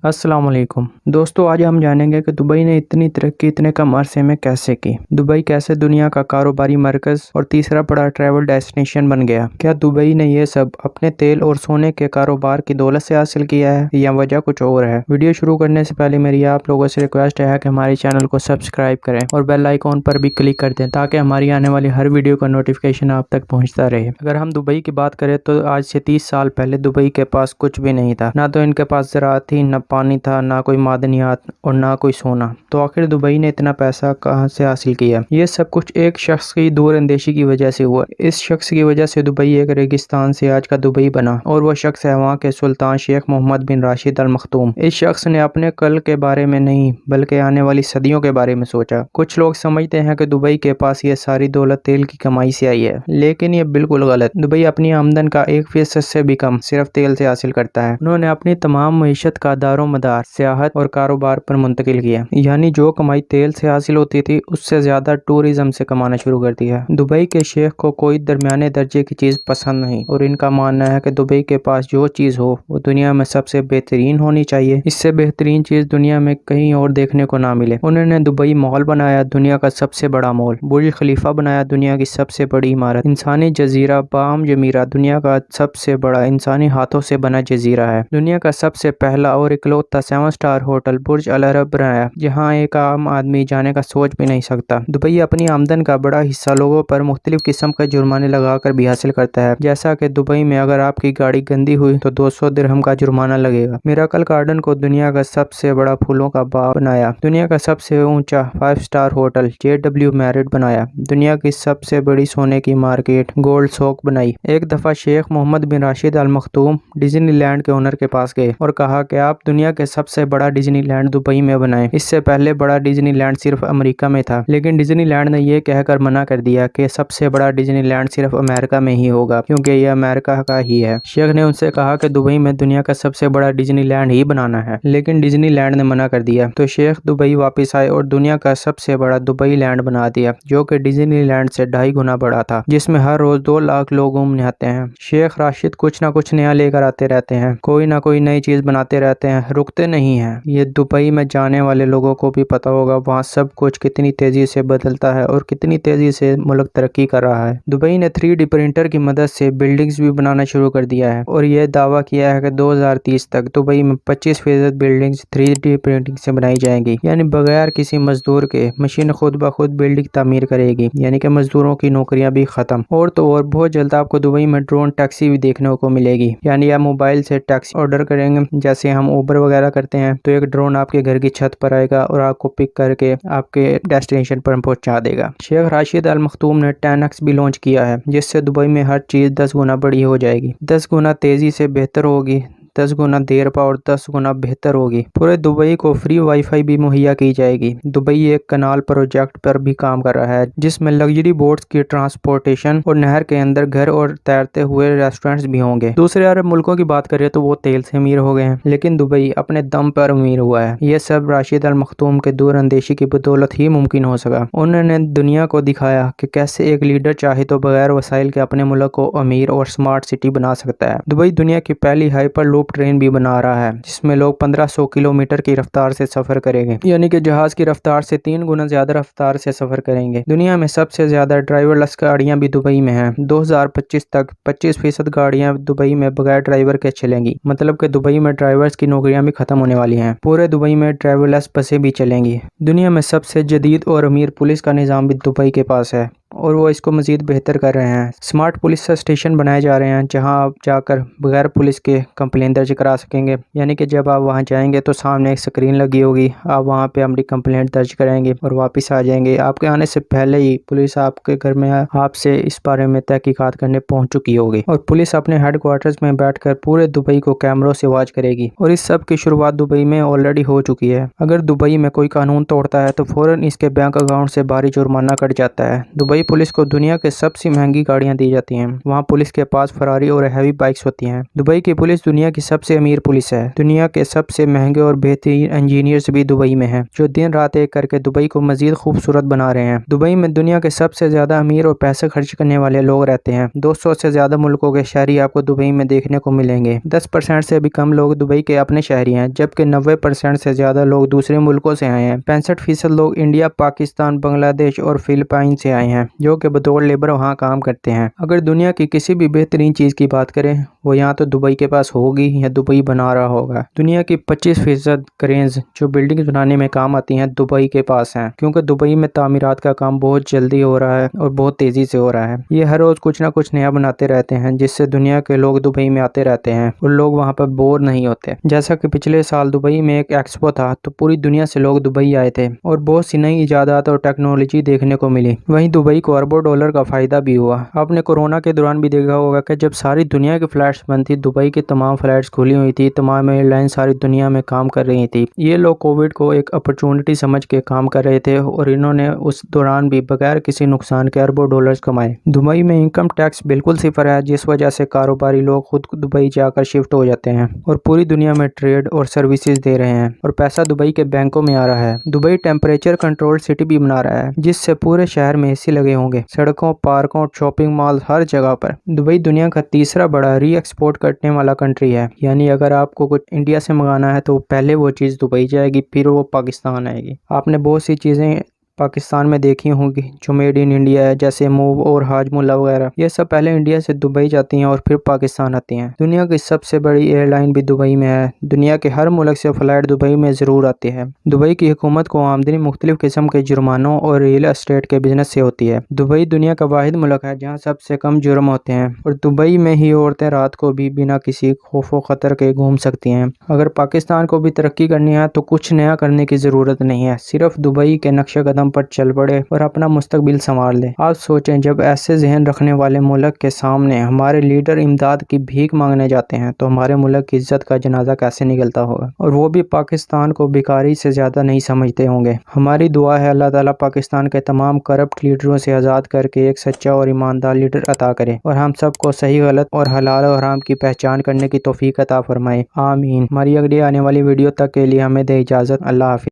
अस्सलाम वालेकुम दोस्तों, आज हम जानेंगे कि दुबई ने इतनी तरक्की इतने कम अरसे में कैसे की। दुबई कैसे दुनिया का कारोबारी मरकज और तीसरा बड़ा ट्रैवल डेस्टिनेशन बन गया। क्या दुबई ने ये सब अपने तेल और सोने के कारोबार की दौलत से हासिल किया है या वजह कुछ और है। वीडियो शुरू करने से पहले मेरी आप लोगों से रिक्वेस्ट है कि हमारे चैनल को सब्सक्राइब करें और बेल आइकॉन पर भी क्लिक कर दें ताकि हमारी आने वाली हर वीडियो का नोटिफिकेशन आप तक पहुँचता रहे। अगर हम दुबई की बात करें तो आज से 30 साल पहले दुबई के पास कुछ भी नहीं था। ना तो इनके पास ज़राअत थी, न पानी था, ना कोई मादनियात और ना कोई सोना। तो आखिर दुबई ने इतना पैसा कहां से हासिल किया। ये सब कुछ एक शख्स की दूर अंदेशी की वजह से हुआ। इस शख्स की वजह से दुबई एक रेगिस्तान से आज का दुबई बना और वह शख्स है वहाँ के सुल्तान शेख मोहम्मद बिन राशिद अल मखतूम। इस शख्स ने अपने कल के बारे में नहीं बल्कि आने वाली सदियों के बारे में सोचा। कुछ लोग समझते हैं कि दुबई के पास ये सारी दौलत तेल की कमाई से आई है, लेकिन ये बिल्कुल गलत। दुबई अपनी आमदन का 1% से भी कम सिर्फ तेल से हासिल करता है। उन्होंने अपनी तमाम मईशत का दारोमदार सियाहत और कारोबार पर मुंतकिल किया, यानी जो कमाई तेल से हासिल होती थी उससे ज्यादा टूरिज्म से कमाना शुरू कर दिया। दुबई के शेख को कोई दरमियाने दर्जे की चीज पसंद नहीं और इनका मानना है कि दुबई के पास जो चीज हो वो दुनिया में सबसे बेहतरीन होनी चाहिए। इससे बेहतरीन चीज दुनिया में कहीं और देखने को ना मिले। उन्होंने दुबई मॉल बनाया, दुनिया का सबसे बड़ा मॉल। बुर्ज खलीफा बनाया, दुनिया की सबसे बड़ी इमारत। इंसानी जजीरा बाम जमीरा, दुनिया का सबसे बड़ा इंसानी हाथों से बना जजीरा है। दुनिया का सबसे पहला और इकलौता 7 स्टार होटल बुर्ज अल अरब बनाया, जहां एक आम आदमी जाने का सोच भी नहीं सकता। दुबई अपनी आमदन का बड़ा हिस्सा लोगों पर मुख्तलिफ किस्म के जुर्माने लगाकर भी हासिल करता है। जैसा कि दुबई में अगर आपकी गाड़ी गंदी हुई तो 200 दिरहम का जुर्माना लगेगा। मिराकल गार्डन को दुनिया का सबसे बड़ा फूलों का बाग बनाया। दुनिया का सबसे ऊंचा 5 स्टार होटल JW मैरिट बनाया। दुनिया की सबसे बड़ी सोने की मार्केट गोल्ड सौक बनाई। एक दफा शेख मोहम्मद बिन राशिद अल मखतूम डिज्नीलैंड के ओनर के पास गए और कहा कि आप दुनिया के सबसे बड़ा डिज्नीलैंड दुबई में बनाएं। इससे पहले बड़ा डिज्नीलैंड सिर्फ अमेरिका में था, लेकिन डिज्नीलैंड ने यह कहकर मना कर दिया कि सबसे बड़ा डिज्नीलैंड सिर्फ अमेरिका में ही होगा क्योंकि यह अमेरिका का ही है। शेख ने उनसे कहा कि दुबई में दुनिया का सबसे बड़ा डिज्नीलैंड ही बनाना है, लेकिन डिज्नीलैंड ने मना कर दिया। तो शेख दुबई वापस आए और दुनिया का सबसे बड़ा दुबई लैंड बना दिया, जो कि डिज्नीलैंड से 2.5 गुना बड़ा था, जिसमें हर रोज 2 लाख लोग घूमने आते हैं। शेख राशिद कुछ ना कुछ नया लेकर आते रहते हैं, कोई ना कोई नई चीज बनाते रहते हैं, रुकते नहीं हैं। ये दुबई में जाने वाले लोगों को भी पता होगा वहाँ सब कुछ कितनी तेजी से बदलता है और कितनी तेजी से मुल्क तरक्की कर रहा है। दुबई ने 3D प्रिंटर की मदद से बिल्डिंग्स भी बनाना शुरू कर दिया है और यह दावा किया है कि 2030 तक दुबई में 25% बिल्डिंग्स 3D प्रिंटिंग से बनाई जाएंगी, यानी बगैर किसी मजदूर के मशीन खुद ब खुद बिल्डिंग तामीर करेगी, यानी कि मजदूरों की नौकरियां भी खत्म। और तो और बहुत जल्द आपको दुबई में ड्रोन टैक्सी भी देखने को मिलेगी, यानी आप मोबाइल से टैक्सी ऑर्डर करेंगे, जैसे हम उबर वगैरह करते हैं, तो एक ड्रोन आपके घर की छत पर आएगा और आपको पिक करके आपके डेस्टिनेशन पर पहुंचा देगा। शेख राशिद अल मखतूम ने 10X भी लॉन्च किया है, जिससे दुबई में हर चीज 10 गुना बड़ी हो जाएगी, 10 गुना तेजी से बेहतर होगी, 10 गुना देर पर और 10 गुना बेहतर होगी। पूरे दुबई को फ्री वाईफाई भी मुहैया की जाएगी। दुबई एक कनाल प्रोजेक्ट पर भी काम कर रहा है, जिसमें लग्जरी बोट्स की ट्रांसपोर्टेशन और नहर के अंदर घर और तैरते हुए रेस्टोरेंट्स भी होंगे। दूसरे अरब मुल्कों की बात करें तो वो तेल से अमीर हो गए हैं, लेकिन दुबई अपने दम पर अमीर हुआ है। ये सब राशिद अल मखतूम के दूर अंदेशी की बदौलत ही मुमकिन हो सका। उन्होंने दुनिया को दिखाया कि कैसे एक लीडर चाहे तो बगैर वसाइल के अपने मुल्क को अमीर और स्मार्ट सिटी बना सकता है। दुबई दुनिया की पहली हाइपर लूप ट्रेन भी बना रहा है, जिसमें लोग 1500 किलोमीटर की रफ्तार से सफर करेंगे, यानी कि जहाज की रफ्तार से 3 गुना ज्यादा रफ्तार से सफर करेंगे। दुनिया में सबसे ज्यादा ड्राइवरलेस गाड़ियां भी दुबई में हैं। 2025 तक 25% गाड़ियां दुबई में बगैर ड्राइवर के चलेंगी, मतलब कि दुबई में ड्राइवर्स की नौकरियां भी खत्म होने वाली हैं। पूरे दुबई में ड्राइवरलेस बसें भी चलेंगी। दुनिया में सबसे जदीद और अमीर पुलिस का निज़ाम भी दुबई के पास है और वो इसको मजीद बेहतर कर रहे हैं। स्मार्ट पुलिस स्टेशन बनाए जा रहे हैं, जहां आप जाकर बगैर पुलिस के कंप्लेन दर्ज करा सकेंगे, यानी कि जब आप वहां जाएंगे तो सामने एक स्क्रीन लगी होगी, आप वहां पे अपनी कंप्लेंट दर्ज कराएंगे और वापस आ जाएंगे। आपके आने से पहले ही पुलिस आपके घर में आपसे इस बारे में तहकीकात करने पहुंच चुकी होगी और पुलिस अपने हेडक्वार्टर्स में बैठकर पूरे दुबई को कैमरों से वॉच करेगी। और इस सब की शुरुआत दुबई में ऑलरेडी हो चुकी है। अगर दुबई में कोई कानून तोड़ता है तो फौरन इसके बैंक अकाउंट से भारी जुर्माना कट जाता है। दुबई दुबई पुलिस को दुनिया के सबसे महंगी गाड़ियां दी जाती हैं। वहाँ पुलिस के पास फरारी और हैवी बाइक्स होती हैं। दुबई की पुलिस दुनिया की सबसे अमीर पुलिस है। दुनिया के सबसे महंगे और बेहतरीन इंजीनियर्स भी दुबई में हैं, जो दिन रात एक करके दुबई को मजीद खूबसूरत बना रहे हैं। दुबई में दुनिया के सबसे ज्यादा अमीर और पैसे खर्च करने वाले लोग रहते हैं। 200 से ज्यादा मुल्कों के शहरी आपको दुबई में देखने को मिलेंगे। 10% से भी कम लोग दुबई के अपने शहरी हैं, जबकि 90% से ज्यादा लोग दूसरे मुल्कों से आए हैं। 65% लोग इंडिया, पाकिस्तान, बांग्लादेश और फिलिपाइन से आए हैं, जो कि बतौर लेबर वहाँ काम करते हैं। अगर दुनिया की किसी भी बेहतरीन चीज की बात करें, वो यहाँ तो दुबई के पास होगी या दुबई बना रहा होगा। दुनिया की 25% क्रेन्स जो बिल्डिंग बनाने में काम आती हैं दुबई के पास हैं, क्योंकि दुबई में तामीरात का काम बहुत जल्दी हो रहा है और बहुत तेजी से हो रहा है। ये हर रोज कुछ ना कुछ नया बनाते रहते हैं, जिससे दुनिया के लोग दुबई में आते रहते हैं और लोग वहाँ पर बोर नहीं होते। जैसा कि पिछले साल दुबई में एक एक्सपो था, तो पूरी दुनिया से लोग दुबई आए थे और बहुत सी नई इजादात और टेक्नोलॉजी देखने को मिली। वहीं दुबई को अरबों डॉलर का फायदा भी हुआ। आपने कोरोना के दौरान भी देखा होगा कि जब सारी दुनिया की फ्लाइट्स बंद थी, दुबई की तमाम फ्लाइट्स खुली हुई थी, तमाम एयरलाइन सारी दुनिया में काम कर रही थी। ये लोग कोविड को एक अपॉर्चुनिटी समझ के काम कर रहे थे और इन्होंने उस दौरान भी बगैर किसी नुकसान के अरबों डॉलर्स कमाए। दुबई में इनकम टैक्स बिल्कुल सिफर है, जिस वजह से कारोबारी लोग खुद दुबई जाकर शिफ्ट हो जाते हैं और पूरी दुनिया में ट्रेड और सर्विसेज दे रहे हैं और पैसा दुबई के बैंकों में आ रहा है। दुबई टेम्परेचर कंट्रोल सिटी भी बना रहा है, जिससे पूरे शहर में एसी लगे होंगे। सड़कों, पार्कों, शॉपिंग मॉल, हर जगह पर। दुबई दुनिया का तीसरा बड़ा री एक्सपोर्ट करने वाला कंट्री है, यानी अगर आपको कुछ इंडिया से मंगाना है तो पहले वो चीज़ दुबई जाएगी, फिर वो पाकिस्तान आएगी। आपने बहुत सी चीज़ें पाकिस्तान में देखी होंगी जो मेड इन इंडिया है, जैसे मूव और हाजमोला वगैरह। ये सब पहले इंडिया से दुबई जाती हैं और फिर पाकिस्तान आती हैं। दुनिया की सबसे बड़ी एयरलाइन भी दुबई में है। दुनिया के हर मुल्क से फ्लाइट दुबई में ज़रूर आती है। दुबई की हुकूमत को आमदनी मुख्तलिफ किस्म के जुर्मानों और रियल एस्टेट के बिजनेस से होती है। दुबई दुनिया का वाहिद मुल्क है जहाँ सबसे कम जुर्म होते हैं और दुबई में ही औरतें रात को भी बिना किसी खौफ व खतर के घूम सकती हैं। अगर पाकिस्तान को भी तरक्की करनी है तो कुछ नया करने की ज़रूरत नहीं है, सिर्फ दुबई के नक्शे कदम पर चल पड़े और अपना मुस्तकबिल संवार ले। आप सोचें, जब ऐसे जहन रखने वाले मुल्क के सामने हमारे लीडर इमदाद की भीख मांगने जाते हैं तो हमारे मुल्क की इज्जत का जनाजा कैसे निकलता होगा, और वो भी पाकिस्तान को भिखारी से ज्यादा नहीं समझते होंगे। हमारी दुआ है अल्लाह ताला पाकिस्तान के तमाम करप्ट लीडरों से आज़ाद करके एक सच्चा और ईमानदार लीडर अता करे और हम सबको सही गलत और हलाल और हराम की पहचान करने की तौफीक अता फरमाए। आमीन। हमारी अगली आने वाली वीडियो तक के लिए हमें दे इजाज़त। अल्लाह हाफिज़।